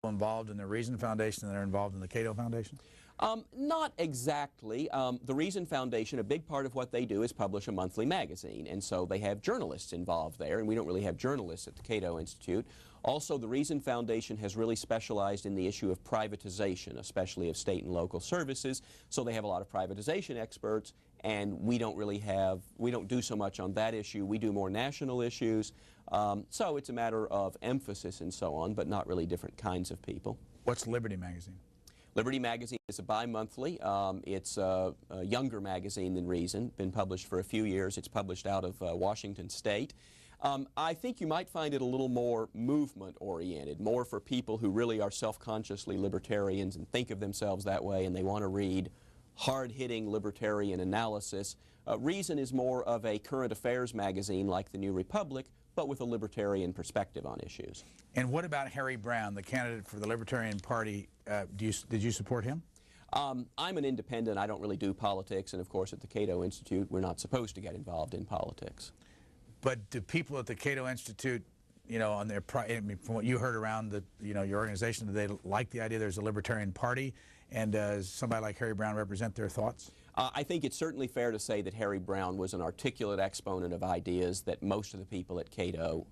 involved in the Reason Foundation that are involved in the Cato Foundation? Not exactly. The Reason Foundation, a big part of what they do is publish a monthly magazine, and so they have journalists involved there, and we don't really have journalists at the Cato Institute. Also, the Reason Foundation has really specialized in the issue of privatization, especially of state and local services, so they have a lot of privatization experts, and we don't do so much on that issue. We do more national issues, so it's a matter of emphasis and so on, but not really different kinds of people. What's Liberty Magazine? Liberty Magazine is a bi-monthly. It's a younger magazine than Reason, been published for a few years. It's published out of Washington State. I think you might find it a little more movement-oriented, more for people who really are self-consciously libertarians and think of themselves that way, and they want to read hard-hitting libertarian analysis. Reason is more of a current affairs magazine like the New Republic, but with a libertarian perspective on issues. And what about Harry Browne, the candidate for the Libertarian Party? Did you support him? I'm an independent. I don't really do politics, and of course at the Cato Institute we're not supposed to get involved in politics. But do people at the Cato Institute, you know, on their I mean, from what you heard around the, you know, your organization, do they like the idea there's a Libertarian Party, and does somebody like Harry Browne represent their thoughts? I think it's certainly fair to say that Harry Browne was an articulate exponent of ideas that most of the people at Cato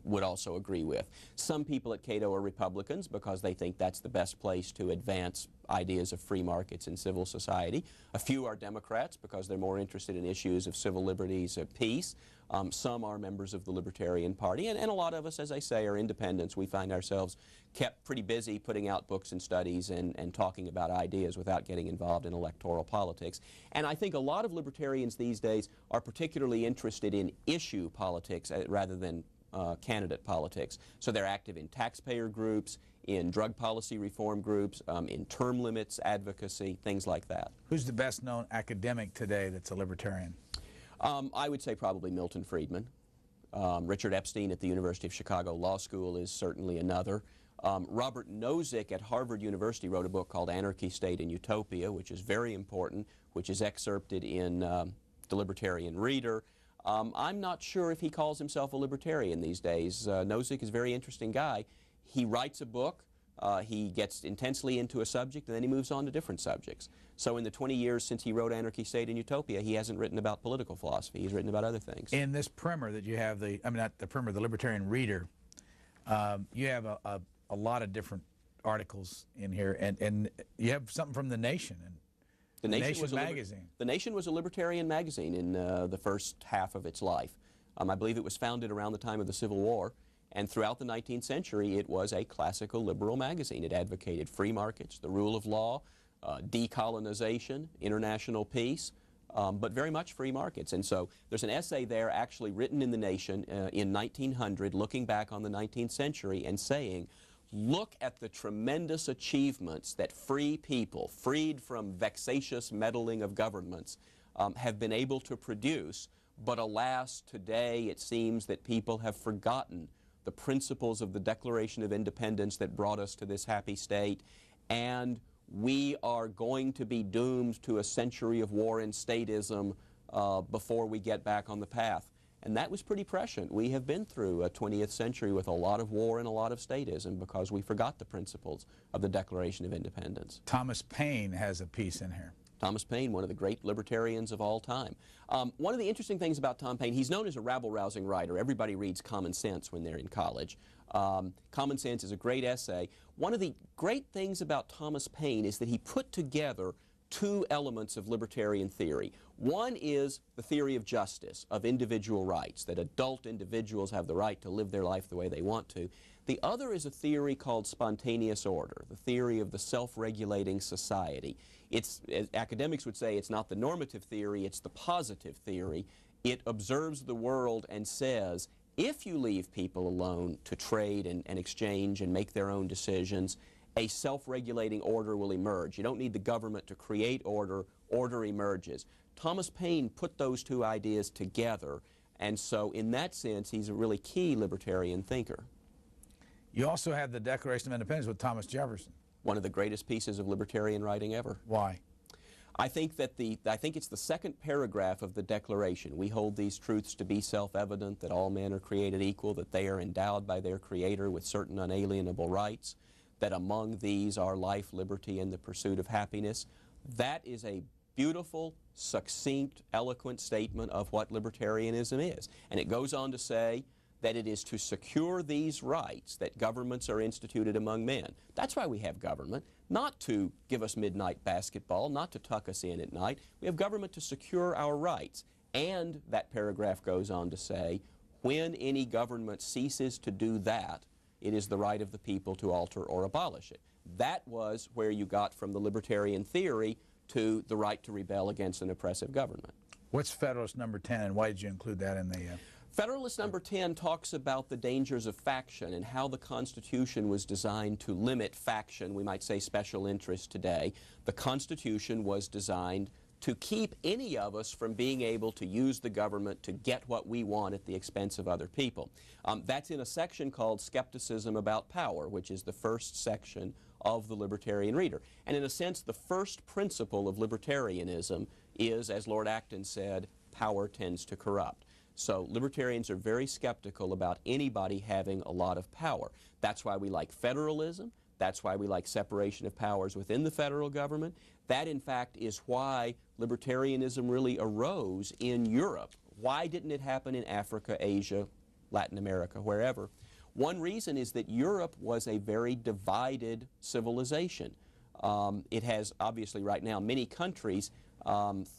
would also agree with. Some people at Cato are Republicans because they think that's the best place to advance ideas of free markets and civil society. A few are Democrats because they're more interested in issues of civil liberties, of peace. Some are members of the Libertarian Party, and a lot of us, as I say, are independents. We find ourselves kept pretty busy putting out books and studies and talking about ideas without getting involved in electoral politics. And I think a lot of libertarians these days are particularly interested in issue politics rather than candidate politics. So they're active in taxpayer groups, in drug policy reform groups, in term limits advocacy, things like that. Who's the best known academic today that's a libertarian? I would say probably Milton Friedman. Richard Epstein at the University of Chicago Law School is certainly another. Robert Nozick at Harvard University wrote a book called Anarchy, State, and Utopia, which is very important, which is excerpted in the Libertarian Reader. I'm not sure if he calls himself a libertarian these days. Nozick is a very interesting guy. He writes a book, he gets intensely into a subject, and then he moves on to different subjects. So in the 20 years since he wrote Anarchy, State, and Utopia, he hasn't written about political philosophy. He's written about other things. In this primer that you have, not the primer, the Libertarian Reader, you have a lot of different articles in here, and you have something from The Nation. And The Nation was magazine. The Nation was a libertarian magazine in the first half of its life. I believe it was founded around the time of the Civil War, and throughout the 19th century it was a classical liberal magazine. It advocated free markets, the rule of law, decolonization, international peace, but very much free markets. And so there's an essay there actually written in The Nation in 1900 looking back on the 19th century and saying, look at the tremendous achievements that free people, freed from vexatious meddling of governments, have been able to produce. But alas, today it seems that people have forgotten the principles of the Declaration of Independence that brought us to this happy state, and we are going to be doomed to a century of war and statism before we get back on the path. And that was pretty prescient. We have been through a 20th century with a lot of war and a lot of statism because we forgot the principles of the Declaration of Independence. Thomas Paine has a piece in here. Thomas Paine, one of the great libertarians of all time. One of the interesting things about Tom Paine, he's known as a rabble-rousing writer. Everybody reads Common Sense when they're in college. Common Sense is a great essay. One of the great things about Thomas Paine is that he put together two elements of libertarian theory. One is the theory of justice, of individual rights, that adult individuals have the right to live their life the way they want to. The other is a theory called spontaneous order, the theory of the self-regulating society. It's, as academics would say, it's not the normative theory, it's the positive theory. It observes the world and says, if you leave people alone to trade and exchange and make their own decisions, a self-regulating order will emerge. You don't need the government to create order, order emerges. Thomas Paine put those two ideas together, and so in that sense he's a really key libertarian thinker. You also have the Declaration of Independence with Thomas Jefferson. One of the greatest pieces of libertarian writing ever. Why? I think it's the second paragraph of the Declaration. We hold these truths to be self-evident, that all men are created equal, that they are endowed by their Creator with certain unalienable rights, that among these are life, liberty, and the pursuit of happiness. That is a beautiful, succinct, eloquent statement of what libertarianism is. And it goes on to say that it is to secure these rights that governments are instituted among men. That's why we have government, not to give us midnight basketball, not to tuck us in at night. We have government to secure our rights. And that paragraph goes on to say, when any government ceases to do that, it is the right of the people to alter or abolish it. That was where you got from the libertarian theory to the right to rebel against an oppressive government. What's Federalist number 10, and why did you include that in the... Federalist number 10 talks about the dangers of faction and how the Constitution was designed to limit faction, we might say special interest today. The Constitution was designed to keep any of us from being able to use the government to get what we want at the expense of other people. That's in a section called Skepticism About Power, which is the first section of the Libertarian Reader. And in a sense, the first principle of libertarianism is, as Lord Acton said, power tends to corrupt. So libertarians are very skeptical about anybody having a lot of power. That's why we like federalism. That's why we like separation of powers within the federal government. That, in fact, is why libertarianism really arose in Europe. Why didn't it happen in Africa, Asia, Latin America, wherever? One reason is that Europe was a very divided civilization. It has, obviously, right now, many countries.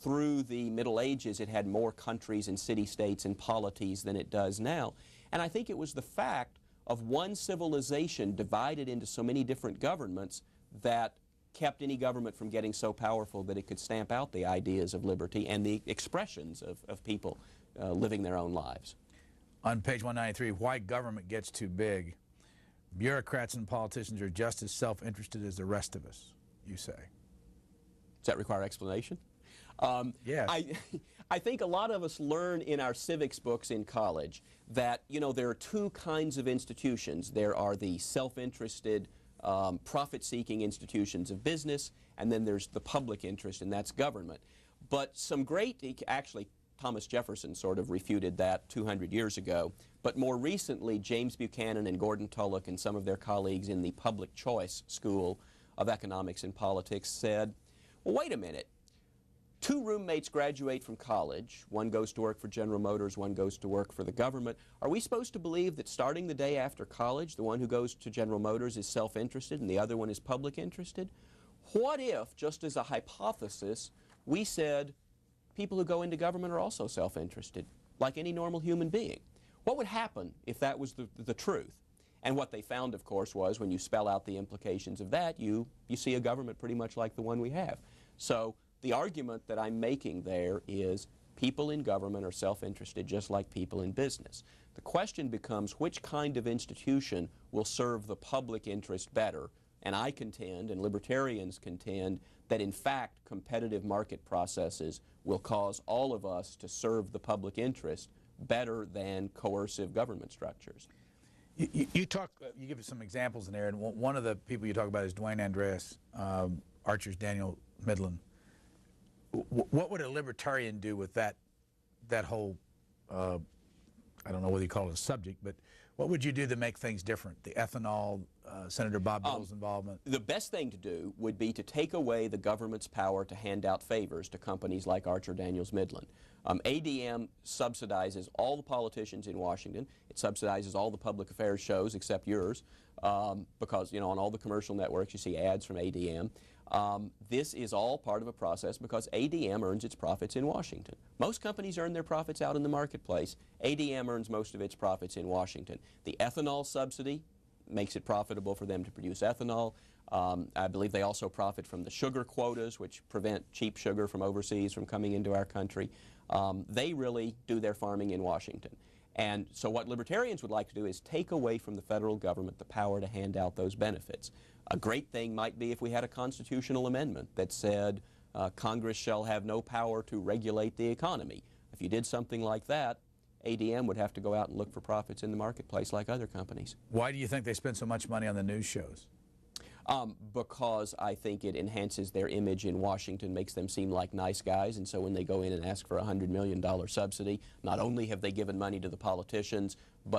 Through the Middle Ages, it had more countries and city-states and polities than it does now. And I think it was the fact of one civilization divided into so many different governments that kept any government from getting so powerful that it could stamp out the ideas of liberty and the expressions of people living their own lives. On page 193, why government gets too big. Bureaucrats and politicians are just as self-interested as the rest of us, you say. Does that require explanation? Yes. I think a lot of us learn in our civics books in college that, you know, there are two kinds of institutions. There are the self-interested, profit-seeking institutions of business, and then there's the public interest, and that's government. But some great, actually, Thomas Jefferson sort of refuted that 200 years ago, but more recently, James Buchanan and Gordon Tullock and some of their colleagues in the Public Choice School of Economics and Politics said, well, wait a minute. Two roommates graduate from college. One goes to work for General Motors, one goes to work for the government. Are we supposed to believe that starting the day after college, the one who goes to General Motors is self-interested and the other one is public interested? What if, just as a hypothesis, we said people who go into government are also self-interested, like any normal human being? What would happen if that was the truth? And what they found, of course, was when you spell out the implications of that, you see a government pretty much like the one we have. So the argument that I'm making there is people in government are self-interested just like people in business. The question becomes which kind of institution will serve the public interest better, and I contend, and libertarians contend, that in fact competitive market processes will cause all of us to serve the public interest better than coercive government structures. You give us some examples in there, and one of the people you talk about is Dwayne Andreas, Archer's Daniel Midland. What would a libertarian do with that whole, I don't know whether you call it a subject, but what would you do to make things different? The ethanol, Senator Bob Dole's involvement? The best thing to do would be to take away the government's power to hand out favors to companies like Archer Daniels Midland. ADM subsidizes all the politicians in Washington. It subsidizes all the public affairs shows except yours because, you know, on all the commercial networks you see ads from ADM. This is all part of a process because ADM earns its profits in Washington. Most companies earn their profits out in the marketplace. ADM earns most of its profits in Washington. The ethanol subsidy makes it profitable for them to produce ethanol. I believe they also profit from the sugar quotas, which prevent cheap sugar from overseas from coming into our country. They really do their farming in Washington. And so what libertarians would like to do is take away from the federal government the power to hand out those benefits. A great thing might be if we had a constitutional amendment that said Congress shall have no power to regulate the economy. If you did something like that, ADM would have to go out and look for profits in the marketplace like other companies. Why do you think they spend so much money on the news shows? Because I think it enhances their image in Washington, makes them seem like nice guys, and so when they go in and ask for a $100 million subsidy, not only have they given money to the politicians, but